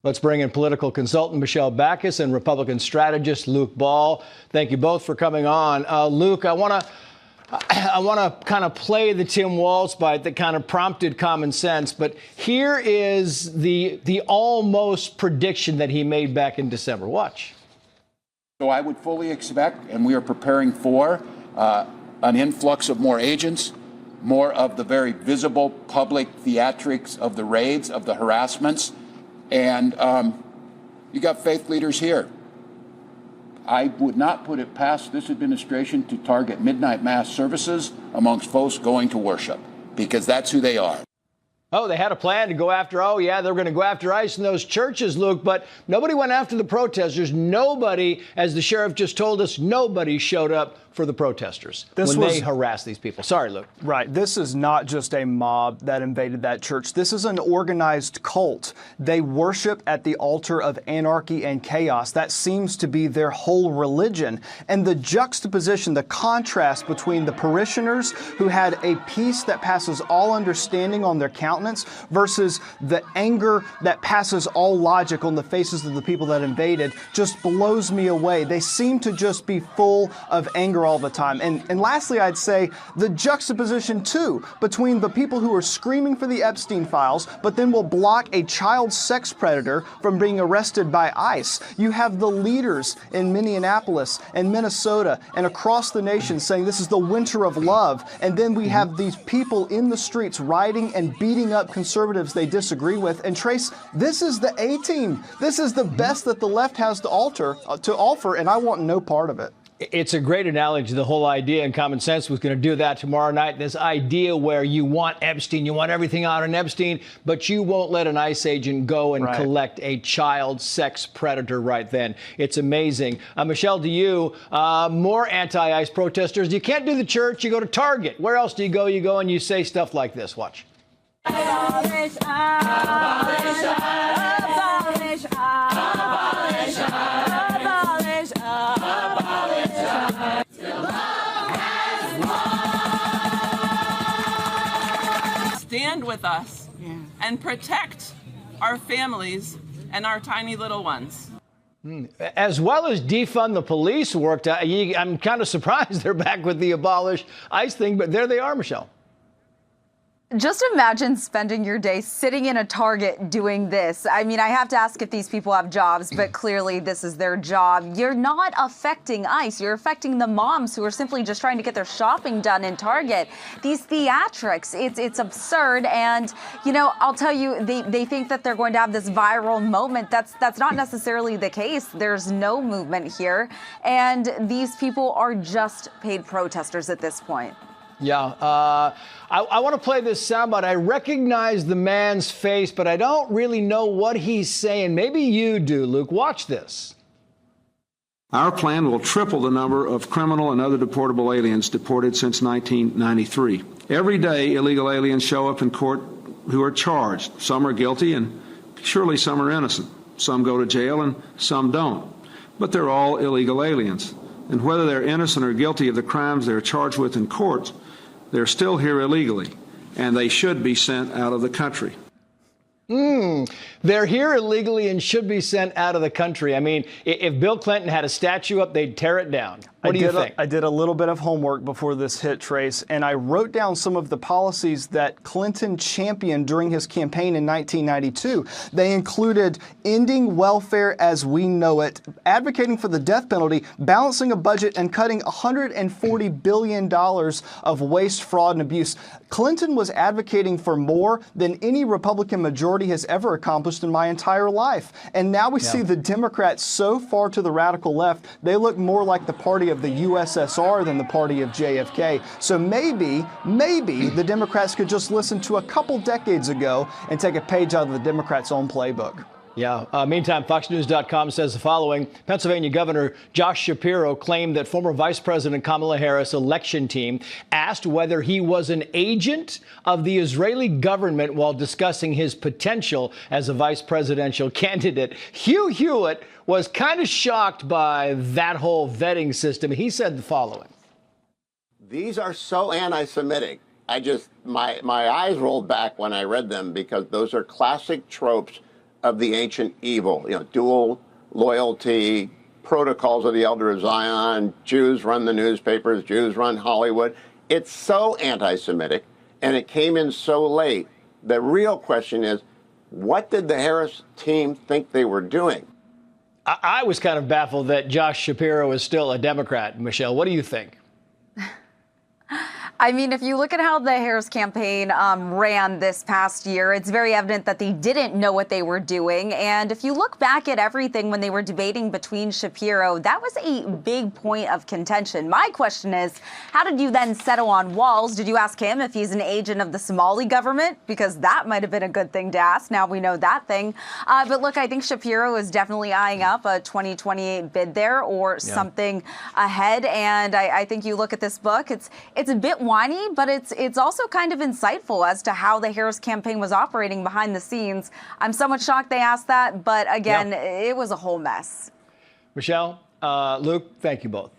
Let's bring in political consultant Michelle Backus and Republican strategist Luke Ball. Thank you both for coming on. Luke, I want to kind of play the Tim Walz bite that kind of prompted common sense. But here is the almost prediction that he made back in December. Watch. So I would fully expect, and we are preparing for, an influx of more agents, more of the very visible public theatrics of the raids, of the harassments. And you got faith leaders here. I would not put it past this administration to target midnight mass services amongst folks going to worship, because that's who they are. Oh, they had a plan to go after, they're going to go after ICE in those churches, Luke, but nobody went after the protesters. Nobody, as the sheriff just told us, nobody showed up for the protesters they harassed these people. Sorry, Luke. Right. This is not just a mob that invaded that church. This is an organized cult. They worship at the altar of anarchy and chaos. That seems to be their whole religion. And the juxtaposition, the contrast between the parishioners who had a peace that passes all understanding on their countenance versus the anger that passes all logic on the faces of the people that invaded just blows me away. They seem to just be full of anger all the time. And lastly, I'd say the juxtaposition, too, between the people who are screaming for the Epstein files, but then will block a child sex predator from being arrested by ICE. You have the leaders in Minneapolis and Minnesota and across the nation saying this is the winter of love. And then we have these people in the streets rioting and beating up conservatives they disagree with. And Trace, this is the A-team. This is the best that the left has to offer, and I want no part of it. It's a great analogy. The whole idea, and Common Sense was going to do that tomorrow night. This idea where you want Epstein, you want everything out on Epstein, but you won't let an ICE agent go and collect a child sex predator right then. It's amazing. Michelle, to you, more anti-ICE protesters. You can't do the church. You go to Target. Where else do you go? You go and you say stuff like this. Watch. Abolish, abolish, abolish, abolish, abolish, abolish, till love has won. Stand with us and protect our families and our tiny little ones. As well as defund the police worked. I'm kind of surprised they're back with the abolish ICE thing, but there they are, Michelle. Just imagine spending your day sitting in a Target doing this. I mean, I have to ask if these people have jobs, but clearly this is their job. You're not affecting ICE. You're affecting the moms who are simply just trying to get their shopping done in Target. These theatrics, it's absurd. And, you know, I'll tell you, they think that they're going to have this viral moment. That's not necessarily the case. There's no movement here. And these people are just paid protesters at this point. Yeah, I want to play this soundbite. I recognize the man's face, but I don't really know what he's saying. Maybe you do, Luke. Watch this. Our plan will triple the number of criminal and other deportable aliens deported since 1993. Every day, illegal aliens show up in court who are charged. Some are guilty, and surely some are innocent. Some go to jail, and some don't. But they're all illegal aliens. And whether they're innocent or guilty of the crimes they're charged with in court, they're still here illegally, and they should be sent out of the country. They're here illegally and should be sent out of the country. I mean, if Bill Clinton had a statue up, they'd tear it down. What do you think? I did a little bit of homework before this hit, Trace, and I wrote down some of the policies that Clinton championed during his campaign in 1992. They included ending welfare as we know it, advocating for the death penalty, balancing a budget, and cutting $140 billion of waste, fraud, and abuse. Clinton was advocating for more than any Republican majority has ever accomplished in my entire life. And now we see the Democrats so far to the radical left, they look more like the party of the USSR than the party of JFK. So maybe the Democrats could just listen to a couple decades ago and take a page out of the Democrats' own playbook. Yeah. Meantime, FoxNews.com says the following. Pennsylvania Governor Josh Shapiro claimed that former Vice President Kamala Harris' election team asked whether he was an agent of the Israeli government while discussing his potential as a vice presidential candidate. Hugh Hewitt was kind of shocked by that whole vetting system. He said the following. These are so anti-Semitic. My eyes rolled back when I read them because those are classic tropes of the ancient evil, dual loyalty, protocols of the Elder of Zion, Jews run the newspapers, Jews run Hollywood. It's so anti-Semitic, and it came in so late. The real question is, what did the Harris team think they were doing? I was kind of baffled that Josh Shapiro is still a Democrat. Michelle, what do you think? I mean, if you look at how the Harris campaign ran this past year, it's very evident that they didn't know what they were doing. And if you look back at everything when they were debating between Shapiro, that was a big point of contention. My question is, how did you then settle on Walz? Did you ask him if he's an agent of the Somali government? Because that might have been a good thing to ask. Now we know that thing. But look, I think Shapiro is definitely eyeing up a 2028 bid there or something ahead. And I think you look at this book, it's a bit whiny, but it's also kind of insightful as to how the Harris campaign was operating behind the scenes. I'm somewhat shocked they asked that, but again, it was a whole mess. Michelle, Luke, thank you both.